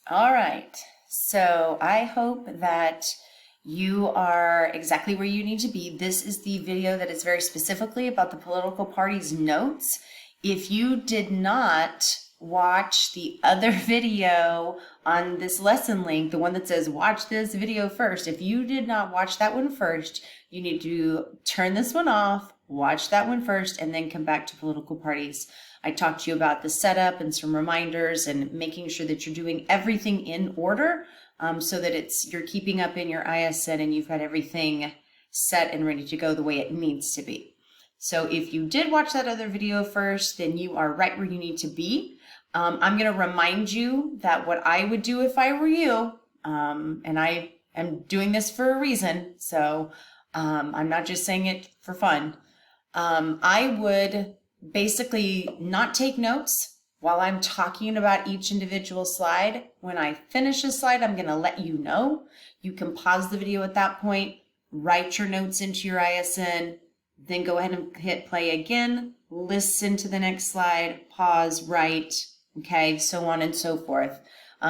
All right. So I hope that you are exactly where you need to be. This is the video that is very specifically about the political party's notes. If you did not watch the other video on this lesson link, the one that says watch this video first, if you did not watch that one first, you need to turn this one off, watch that one first, and then come back to political parties. I talked to you about the setup and some reminders and making sure that you're doing everything in order so that you're keeping up in your ISN and you've got everything set and ready to go the way it needs to be. So if you did watch that other video first, then you are right where you need to be. I'm going to remind you that what I would do if I were you, and I am doing this for a reason, so I'm not just saying it for fun. I would basically not take notes while I'm talking about each individual slide. When I finish a slide, I'm going to let you know. You can pause the video at that point, write your notes into your ISN, then go ahead and hit play again, listen to the next slide, pause, write, okay, so on and so forth,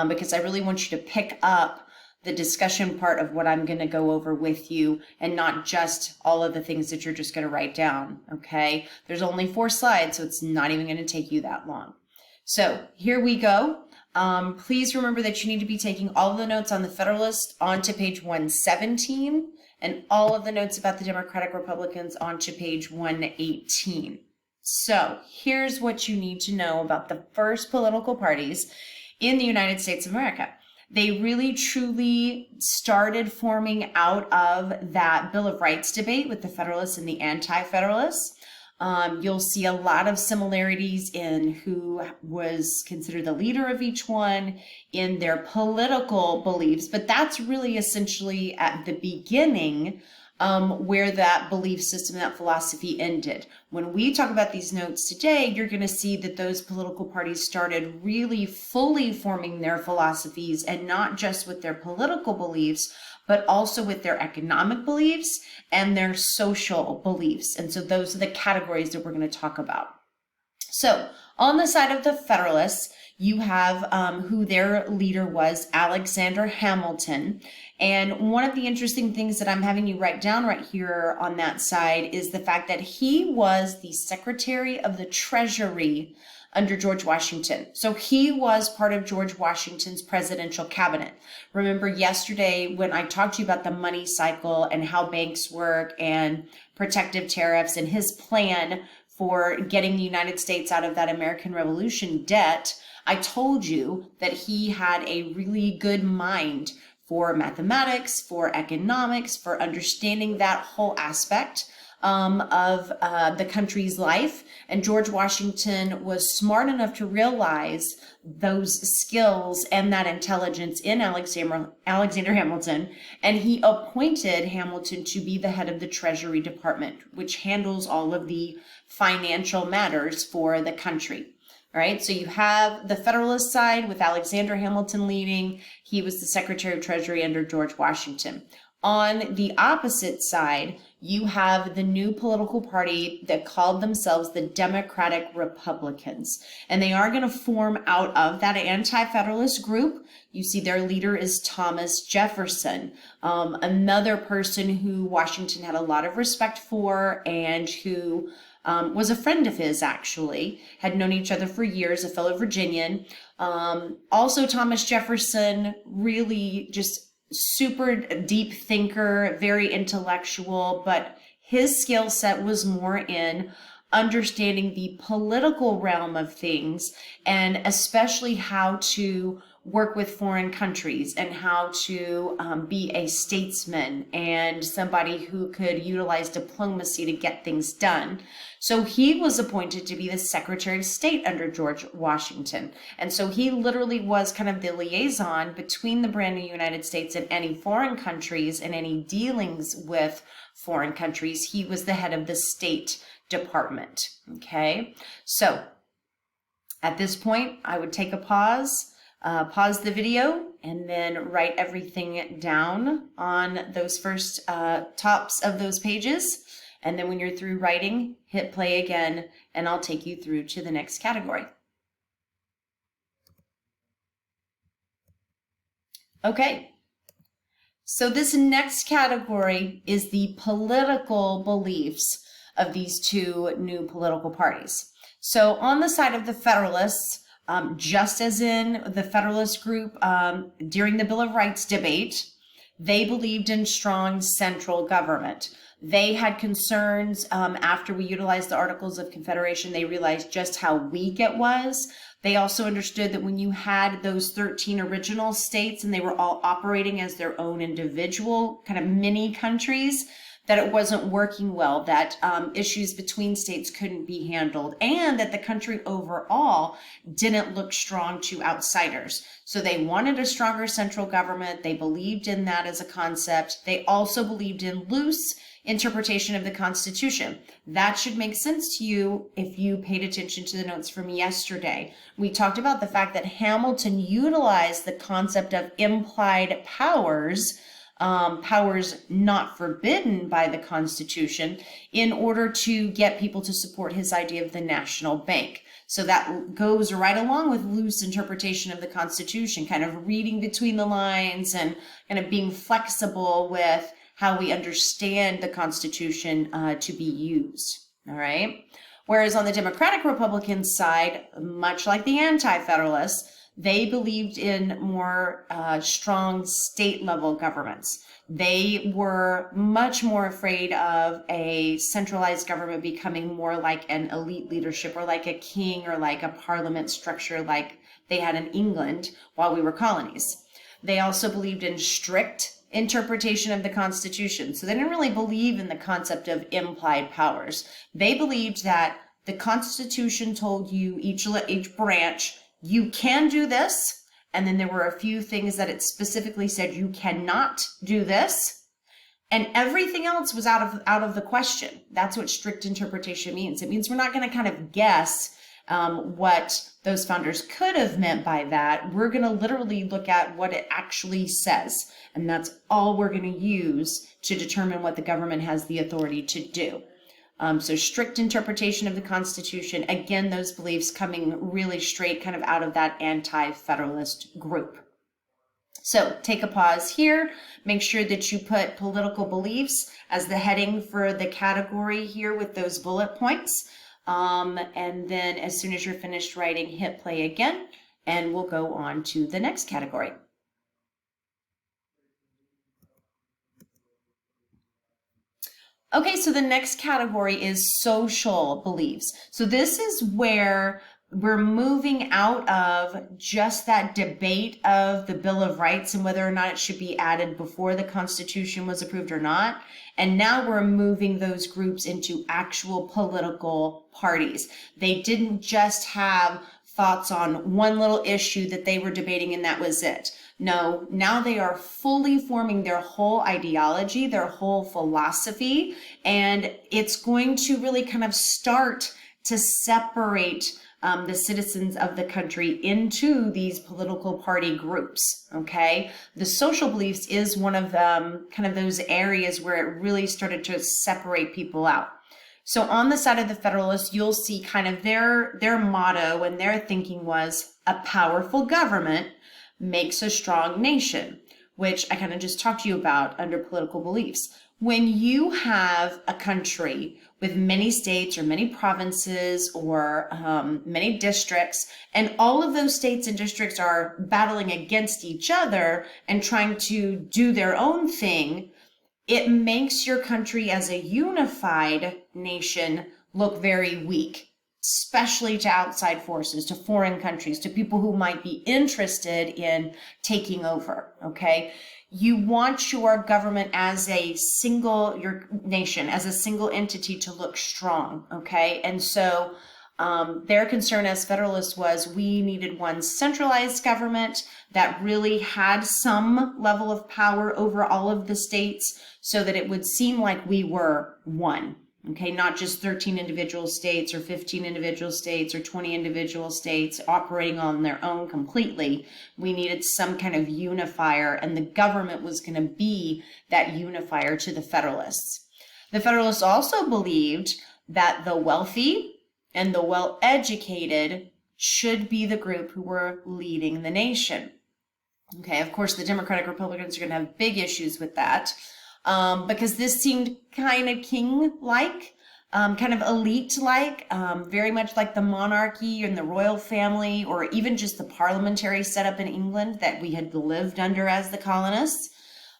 because I really want you to pick up the discussion part of what I'm going to go over with you and not just all of the things that you're just going to write down, okay? There's only 4 slides, so it's not even going to take you that long. So here we go. Please remember that you need to be taking all of the notes on the Federalist onto page 117 and all of the notes about the Democratic Republicans onto page 118. So here's what you need to know about the first political parties in the United States of America. They really truly started forming out of that Bill of Rights debate with the Federalists and the Anti-Federalists. You'll see a lot of similarities in who was considered the leader of each one, in their political beliefs, but that's really essentially at the beginning where that belief system, that philosophy ended. When we talk about these notes today, you're going to see that those political parties started really fully forming their philosophies, and not just with their political beliefs, but also with their economic beliefs and their social beliefs. And so those are the categories that we're going to talk about. So on the side of the Federalists, you have who their leader was, Alexander Hamilton. And one of the interesting things that I'm having you write down right here on that side is the fact that he was the Secretary of the Treasury under George Washington. So he was part of George Washington's presidential cabinet. Remember yesterday when I talked to you about the money cycle and how banks work and protective tariffs and his plan for getting the United States out of that American Revolution debt, I told you that he had a really good mind for mathematics, for economics, for understanding that whole aspect of the country's life. And George Washington was smart enough to realize those skills and that intelligence in Alexander Hamilton, and he appointed Hamilton to be the head of the Treasury Department, which handles all of the financial matters for the country. All right, so you have the Federalist side with Alexander Hamilton leading. He was the Secretary of Treasury under George Washington. On the opposite side, you have the new political party that called themselves the Democratic Republicans. And they are going to form out of that anti-federalist group. You see their leader is Thomas Jefferson, another person who Washington had a lot of respect for and who was a friend of his, actually, had known each other for years, a fellow Virginian. Also, Thomas Jefferson, really just super deep thinker, very intellectual, but his skill set was more in understanding the political realm of things, and especially how to work with foreign countries and how to be a statesman and somebody who could utilize diplomacy to get things done. So he was appointed to be the Secretary of State under George Washington. And so he literally was kind of the liaison between the brand new United States and any foreign countries and any dealings with foreign countries. He was the head of the State Department. Okay, so at this point, I would take a pause. Pause the video and then write everything down on those first tops of those pages. And then when you're through writing, hit play again, and I'll take you through to the next category. Okay. So this next category is the political beliefs of these two new political parties. So on the side of the Federalists, just as in the Federalist group during the Bill of Rights debate, they believed in strong central government. They had concerns after we utilized the Articles of Confederation. They realized just how weak it was. They also understood that when you had those 13 original states and they were all operating as their own individual kind of mini countries, that it wasn't working well, that issues between states couldn't be handled, and that the country overall didn't look strong to outsiders. So they wanted a stronger central government. They believed in that as a concept. They also believed in loose interpretation of the Constitution. That should make sense to you if you paid attention to the notes from yesterday. We talked about the fact that Hamilton utilized the concept of implied powers, powers not forbidden by the Constitution, in order to get people to support his idea of the national bank. So that goes right along with loose interpretation of the Constitution, kind of reading between the lines and kind of being flexible with how we understand the Constitution to be used, all right? Whereas on the Democratic Republican side, much like the anti-federalists, they believed in more strong state-level governments. They were much more afraid of a centralized government becoming more like an elite leadership, or like a king, or like a parliament structure like they had in England while we were colonies. They also believed in strict interpretation of the Constitution. So they didn't really believe in the concept of implied powers. They believed that the Constitution told you, each branch, you can do this, and then there were a few things that it specifically said you cannot do this, and everything else was out of the question. That's what strict interpretation means. It means we're not going to kind of guess what those founders could have meant by that. We're going to literally look at what it actually says, and that's all we're going to use to determine what the government has the authority to do. So strict interpretation of the Constitution, again, those beliefs coming really straight kind of out of that anti-federalist group. So take a pause here, make sure that you put political beliefs as the heading for the category here with those bullet points. And then as soon as you're finished writing, hit play again, and we'll go on to the next category. Okay, so the next category is social beliefs. So this is where we're moving out of just that debate of the Bill of Rights and whether or not it should be added before the Constitution was approved or not. And now we're moving those groups into actual political parties. They didn't just have thoughts on one little issue that they were debating and that was it. No, now they are fully forming their whole ideology, their whole philosophy, and it's going to really kind of start to separate the citizens of the country into these political party groups, okay? The social beliefs is one of kind of those areas where it really started to separate people out. So on the side of the Federalists, you'll see kind of their motto and their thinking was a powerful government makes a strong nation, which I kind of just talked to you about under political beliefs. When you have a country with many states or many provinces or many districts, and all of those states and districts are battling against each other and trying to do their own thing, it makes your country as a unified nation look very weak, especially to outside forces, to foreign countries, to people who might be interested in taking over, okay? You want your government as a single, your nation as a single entity to look strong, okay? And so their concern as Federalists was we needed one centralized government that really had some level of power over all of the states so that it would seem like we were one. Okay, not just 13 individual states or 15 individual states or 20 individual states operating on their own completely. We needed some kind of unifier, and the government was going to be that unifier to the Federalists. The Federalists also believed that the wealthy and the well-educated should be the group who were leading the nation. Okay, of course, the Democratic Republicans are going to have big issues with that because this seemed kind of king-like, kind of elite-like, very much like the monarchy and the royal family, or even just the parliamentary setup in England that we had lived under as the colonists.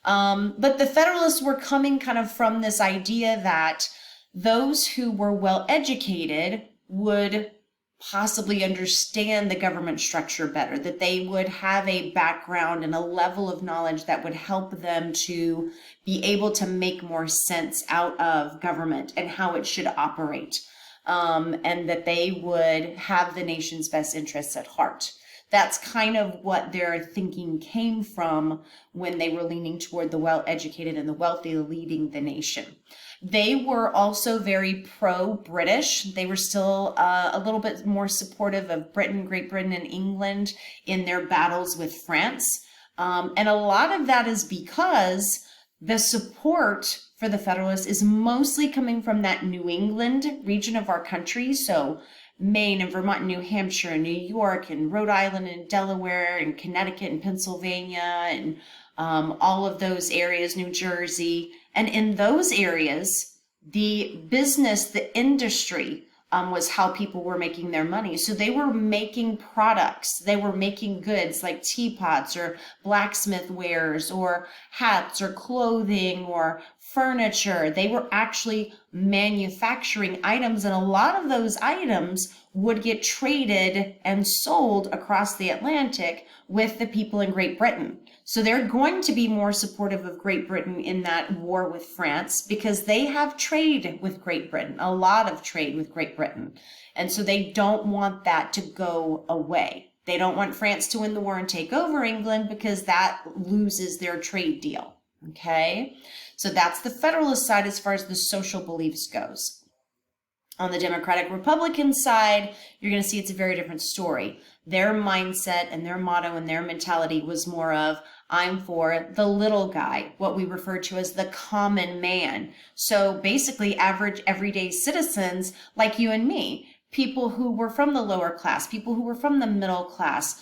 But the Federalists were coming kind of from this idea that those who were well educated would possibly understand the government structure better, that they would have a background and a level of knowledge that would help them to be able to make more sense out of government and how it should operate, and that they would have the nation's best interests at heart. That's kind of what their thinking came from when they were leaning toward the well-educated and the wealthy leading the nation. They were also very pro-British. They were still a little bit more supportive of Britain, Great Britain, and England in their battles with France. And a lot of that is because the support for the Federalists is mostly coming from that New England region of our country. So Maine and Vermont and New Hampshire and New York and Rhode Island and Delaware and Connecticut and Pennsylvania and all of those areas, New Jersey. And in those areas, the business, the industry was how people were making their money. So they were making products, they were making goods like teapots or blacksmith wares or hats or clothing or furniture. They were actually manufacturing items, and a lot of those items would get traded and sold across the Atlantic with the people in Great Britain. So they're going to be more supportive of Great Britain in that war with France because they have trade with Great Britain, a lot of trade with Great Britain. And so they don't want that to go away. They don't want France to win the war and take over England because that loses their trade deal. Okay, so that's the Federalist side as far as the social beliefs goes. On the Democratic Republican side, you're going to see it's a very different story. Their mindset and their motto and their mentality was more of, I'm for the little guy, what we refer to as the common man. So basically average everyday citizens like you and me, people who were from the lower class, people who were from the middle class,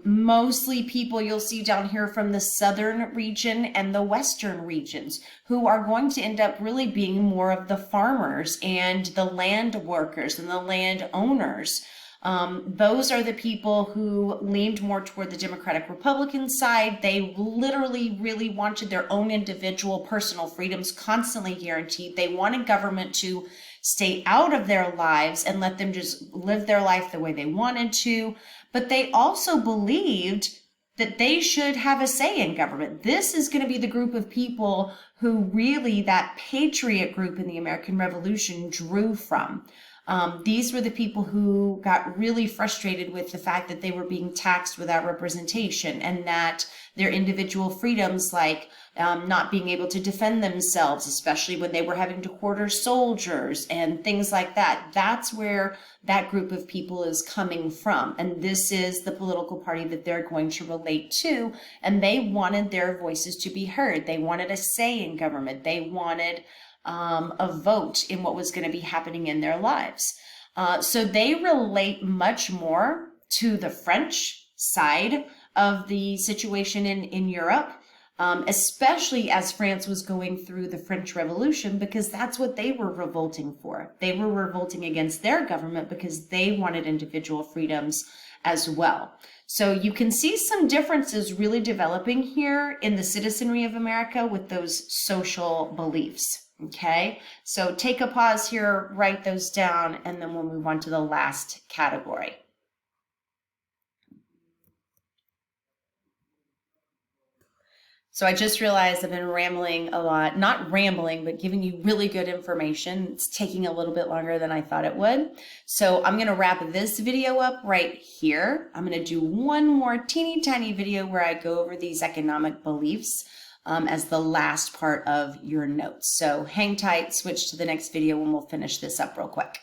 mostly people you'll see down here from the southern region and the western regions who are going to end up really being more of the farmers and the land workers and the land owners. Those are the people who leaned more toward the Democratic Republican side. They literally really wanted their own individual personal freedoms constantly guaranteed. They wanted government to stay out of their lives and let them just live their life the way they wanted to. But they also believed that they should have a say in government. This is going to be the group of people who really that patriot group in the American Revolution drew from. These were the people who got really frustrated with the fact that they were being taxed without representation and that their individual freedoms, like not being able to defend themselves, especially when they were having to quarter soldiers and things like that. That's where that group of people is coming from. And this is the political party that they're going to relate to. And they wanted their voices to be heard. They wanted a say in government. They wanted a vote in what was going to be happening in their lives. So they relate much more to the French side of the situation in Europe, especially as France was going through the French Revolution, because that's what they were revolting for. They were revolting against their government because they wanted individual freedoms as well. So you can see some differences really developing here in the citizenry of America with those social beliefs. Okay, so take a pause here, write those down, and then we'll move on to the last category. So I just realized I've been rambling a lot, not rambling, but giving you really good information. It's taking a little bit longer than I thought it would. So I'm going to wrap this video up right here. I'm going to do one more teeny tiny video where I go over these economic beliefs as the last part of your notes. So hang tight, switch to the next video and we'll finish this up real quick.